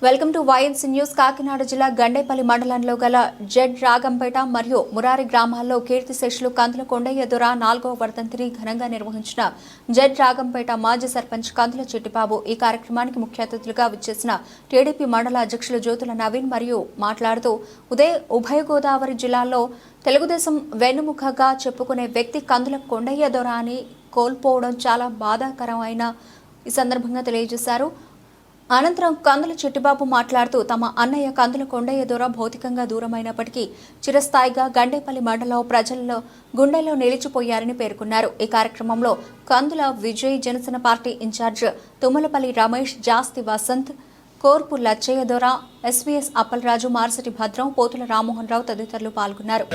Welcome to YNC news. Kakinada జిల్లా గండేపల్లి మండలంలో గల జెడ్ రాగంపేట మరియు మురారి గ్రామాల్లో కీర్తిశేషులు కందుల కొండయ్య దొర 4వ వర్ధంతిని ఘనంగా నిర్వహించిన జెడ్ రాగంపేట మాజీ సర్పంచ్ కందుల చిట్టిబాబు ఈ కార్యక్రమానికి ముఖ్య అతిథులుగా విచ్చేసిన టీడీపీ మండల అధ్యక్షులు జ్యోతుల నవీన్ మరియు మాట్లాడుతూ ఉభయ గోదావరి జిల్లాల్లో తెలుగుదేశం వెన్నుముకగా చెప్పుకునే వ్యక్తి కందుల కొండయ్య దొర అని కోల్పోవడం చాలా బాధాకరమైన ఈ సందర్భంగా తెలియజేశారు. అనంతరం కందుల చిట్టిబాబు మాట్లాడుతూ తమ అన్నయ్య కందుల కొండయ్య దొర భౌతికంగా దూరమైనప్పటికీ చిరస్థాయిగా గండేపల్లి మండలం ప్రజల్లో గుండెల్లో నిలిచిపోయారని పేర్కొన్నారు. ఈ కార్యక్రమంలో కందుల విజయ్, జనసేన పార్టీ ఇన్ఛార్జ్ తుమ్మలపల్లి రమేష్, జాస్తి వసంత్, కోర్పు లచ్చయ్య దొర, ఎస్వీఎస్ అప్పలరాజు, మార్సటి భద్రం, పోతుల రామ్మోహన్ రావు తదితరులు పాల్గొన్నారు.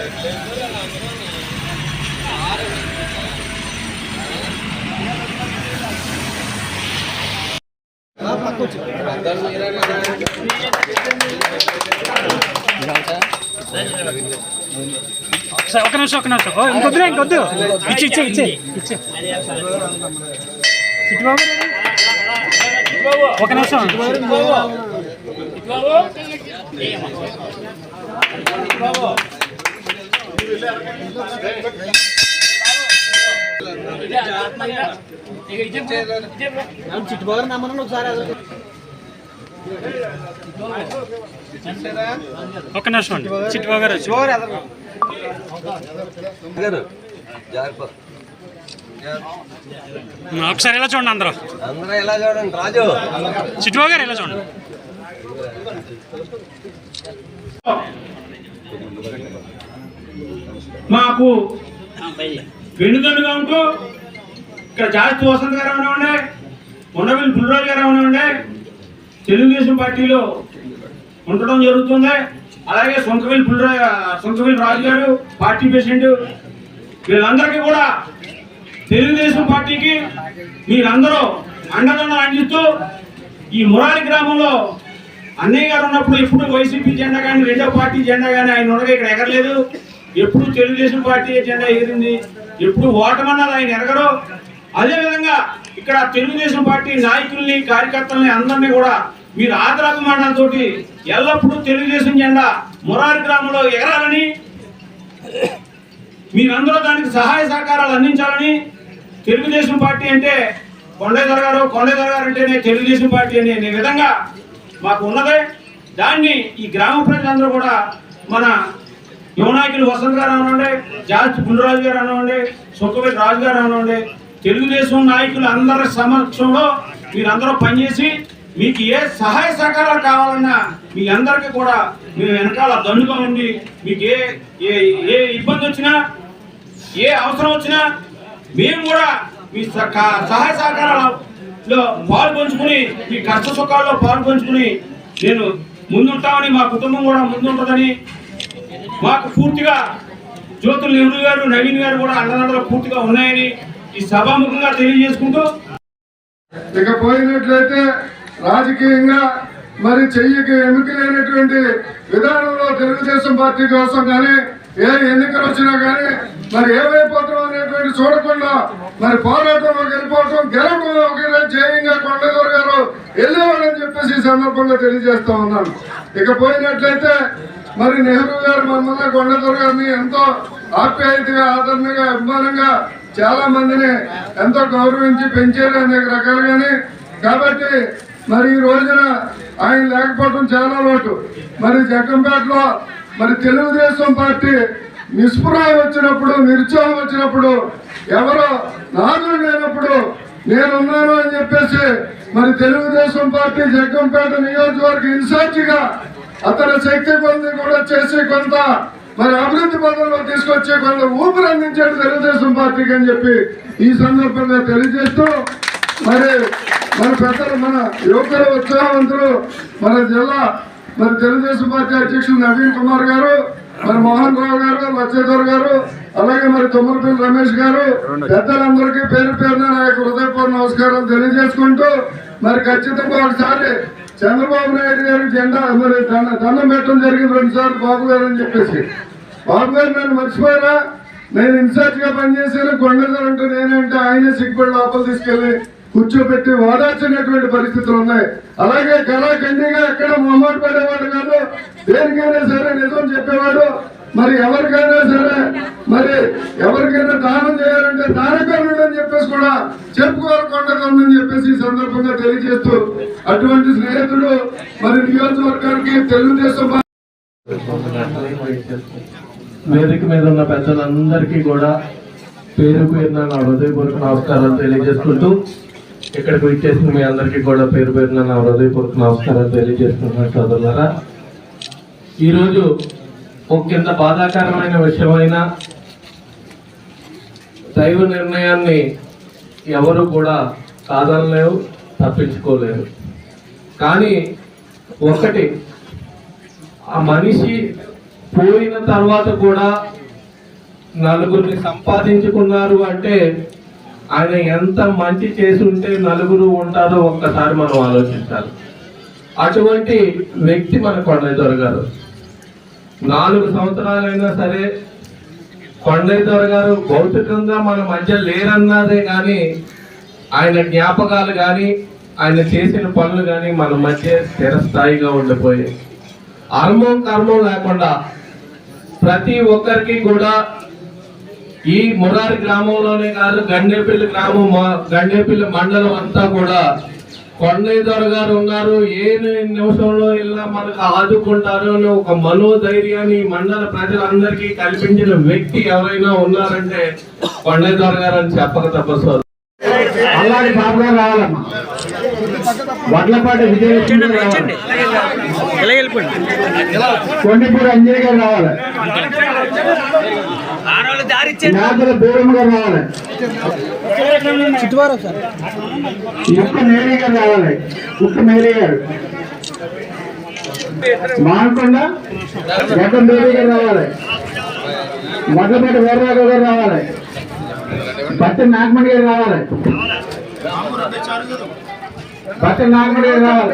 ఒక నిమిషం ఇంకొద్దు ఇచ్చే చిట్టుబాబు ఒక నిమిషం చిట్టుబాబు నమ్మను ఒకసారి ఒక నిమిషం అండి. చిట్టుబాబు గారు ఒకసారి ఎలా చూడండి, అందరూ ఎలా చూడండి. రాజు చిట్టుబాబు గారు ఎలా చూడండి. మాకు వెన్నుదన్నుగా ఉంటూ ఇక్కడ జాస్తి వసంత్ గారు ఉండే, ఉండవల్లి పుల్లరాజు గారు ఉండే తెలుగుదేశం పార్టీలో ఉండడం జరుగుతుంది. అలాగే సొంతవల్లి రాజు గారు పార్టీ ప్రెసిడెంట్, వీళ్ళందరికీ కూడా తెలుగుదేశం పార్టీకి మీరందరూ అండదండలు అందిస్తూ ఈ మురారి గ్రామంలో అన్నయ్య గారు ఉన్నప్పుడు ఎప్పుడు వైసీపీ జెండా కానీ రెండో పార్టీ జెండా కానీ ఆయన ఉండగా ఇక్కడ ఎగరలేదు. ఎప్పుడు తెలుగుదేశం పార్టీ జెండా ఎగిరింది. ఎప్పుడు ఓటమన్నది ఆయన ఎరగరు. అదేవిధంగా ఇక్కడ తెలుగుదేశం పార్టీ నాయకుల్ని, కార్యకర్తల్ని అందరినీ కూడా మీరు ఆదరాభిమానాలతో ఎల్లప్పుడూ తెలుగుదేశం జెండా మురారి గ్రామంలో ఎగరాలని, మీరందరూ దానికి సహాయ సహకారాలు అందించాలని, తెలుగుదేశం పార్టీ అంటే కొండేదొర గారు అంటేనే తెలుగుదేశం పార్టీ అనే విధంగా మాకు ఉన్నదే. దాన్ని ఈ గ్రామ ప్రజలందరూ కూడా మన యువ నాయకులు వసంత్ గారు అనండి, జాస్తి పుల్లరాజు గారు అనండి, సొక్కవల్లి రాజు గారు అనండి, తెలుగుదేశం నాయకులు అందరి సమక్షంలో మీరందరూ పనిచేసి మీకు ఏ సహాయ సహకారాలు కావాలన్నా మీ అందరికీ కూడా మేము వెనకాల దండుగా ఉండి మీకు ఏ ఇబ్బంది వచ్చినా, ఏ అవసరం వచ్చినా మేము కూడా మీ సహాయ సహకారాలలో పాలు పంచుకుని, మీ కష్ట సుఖాల్లో పాలు పంచుకుని నేను ముందుంటామని, మా కుటుంబం కూడా ముందుంటుందని, మాకు పూర్తిగా జ్యోతుల నెహ్రూ గారు, నవీన్ గారు కూడా అండదండలు పూర్తిగా ఉన్నాయని ఈ సభాముఖంగా తెలియజేసుకుంటూ, ఇక పోయినట్లయితే రాజకీయంగా మరి చెయ్యికి ఎన్నికలైనటువంటి విధానంలో తెలుగుదేశం పార్టీ కోసం కానీ ఏ ఎన్నికలు వచ్చినా కానీ మరి ఏమైపోతాం అనేటువంటి చూడకుండా మరి పోరాటంలో గెలవడంలో ఒకే జయంగా కొండదొర గారు వెళ్ళేవాళ్ళని చెప్పేసి ఈ సందర్భంగా తెలియజేస్తా ఉన్నాను. ఇక పోయినట్లయితే మరి నెహ్రూ గారు మన కొండదొర గారిని ఎంతో ఆప్యాయతగా, ఆదరణగా, అభిమానంగా చాలా మందిని ఎంతో గౌరవించి పెంచారు అనేక రకాలుగానే. కాబట్టి మరి ఈ రోజున ఆయన లేకపోవడం చాలా లోటు. మరి జగ్గంపేటలో మరి తెలుగుదేశం పార్టీ నిస్పృహ వచ్చినప్పుడు, నిరుత్సాహం వచ్చినప్పుడు, ఎవరో నాదులు లేనప్పుడు నేనున్నాను అని చెప్పేసి మరి తెలుగుదేశం పార్టీ జగ్గంపేట నియోజకవర్గ ఇన్ఛార్జిగా అతని శక్తి కొద్ది కూడా చేసి కొంత మరి అభివృద్ధి పదంలో తీసుకొచ్చి కొంత ఊపిరి అందించాడు తెలుగుదేశం పార్టీకి అని చెప్పి ఈ సందర్భంగా తెలియజేస్తూ, మరి మన పెద్దలు, మన యువకులు, ఉత్సాహవంతులు, మన జిల్లా మరి తెలుగుదేశం పార్టీ అధ్యక్షులు నవీన్ కుమార్ గారు, మరి మోహన్ రావు గారు, లచ్చయ్య గారు, అలాగే మరి తుమ్మలపల్లి రమేష్ గారు, పెద్దలందరికీ పేరు పేరున నా యొక్క హృదయపూర్వక నమస్కారాలు తెలియజేసుకుంటూ, మరి ఖచ్చితంగా ఒకసారి చంద్రబాబు నాయుడు గారి జెండా మరి దండం పెట్టడం జరిగింది 2 సార్లు బాబు గారు అని చెప్పేసి. బాబు గారు నన్ను మర్చిపోయారా? నేను ఇన్ఛార్జ్ గా పనిచేసాను. కొండదొర అంటే నేనంటే ఆయనే సిగ్గుపడి లోపల తీసుకెళ్లి కూర్చోబెట్టి ఓదార్చినటువంటి పరిస్థితులు ఉన్నాయి. అలాగే కళాఖండిగా ఎక్కడ మొహమాట పడేవాడు కాదు, దేనికైనా సరే నిజం చెప్పేవాడు. మరి ఎవరికైనా సరే మరి ఎవరికైనా దానం చేయాలంటే దానకర్ణుడు అని చెప్పేసి కూడా చెప్పుకోవాలి కొండకర్ణుడు అని చెప్పేసి ఈ సందర్భంగా తెలియజేస్తూ, అటువంటి స్నేహితుడు మరి నియోజకవర్గానికి తెలుగుదేశం వేదిక మీద ఉన్న పెద్దలందరికీ కూడా పేరు పేరున నా హృదయపూర్వక నమస్కారాలు తెలియజేసుకుంటూ, ఇక్కడికి వచ్చేసిన మీ అందరికీ కూడా పేరు పేరున నా హృదయపూర్వక నమస్కారాలు తెలియజేసుకుంటున్నాను సోదరులారా. ఈరోజు ఒక కింద బాధాకరమైన విషయమైన దైవ నిర్ణయాన్ని ఎవరు కూడా కాదనలేవు, తప్పించుకోలేరు. కానీ ఒకటి, ఆ మనిషి పోయిన తర్వాత కూడా నలుగురిని సంపాదించుకున్నారు అంటే ఆయన ఎంత మంచి చేసి ఉంటే నలుగురు ఉంటారో ఒక్కసారి మనం ఆలోచించాలి. అటువంటి వ్యక్తి మన కొండయ్య దొర గారు. 4 సంవత్సరాలైనా సరే కొండయ్య దొర గారు భౌతికంగా మన మధ్య లేరన్నదే కానీ ఆయన జ్ఞాపకాలు కానీ ఆయన చేసిన పనులు కానీ మన మధ్య స్థిరస్థాయిగా ఉండిపోయాయి. అర్మం కర్మం లేకుండా ప్రతి ఒక్కరికి కూడా ఈ మురారి గ్రామంలోనే కాదు, గండేపల్లి గ్రామం, గండేపల్లి మండలం అంతా కూడా కొండయ్య దొర గారు ఉన్నారు, ఏ నిమిషంలో ఇలా మనకు ఆదుకుంటారు అని ఒక మనోధైర్యాన్ని ఈ మండల ప్రజలందరికీ కల్పించిన వ్యక్తి ఎవరైనా ఉన్నారంటే కొండయ్య దొర గారు అని చెప్పక తప్పదు. అల్లాడి బాబు గారు రావాలమ్మా, వడ్లపాటి విజయలక్ష్మి గారు రావాలి, కొండపూడి అంజయ్ గారు రావాలి, నాదల బేరమ్మ గారు రావాలి, ఉక్క మేరీ గారు రావాలి, ఉక్క మేరీ గారు, మానకొండ గడ్డ మేరీ గారు రావాలి, వడ్లపాటి వీరరాఘవ గారు రావాలి, బట్టి నాగమణి గారు రావాలి, బట్టి నాగమణి గారు రావాలి,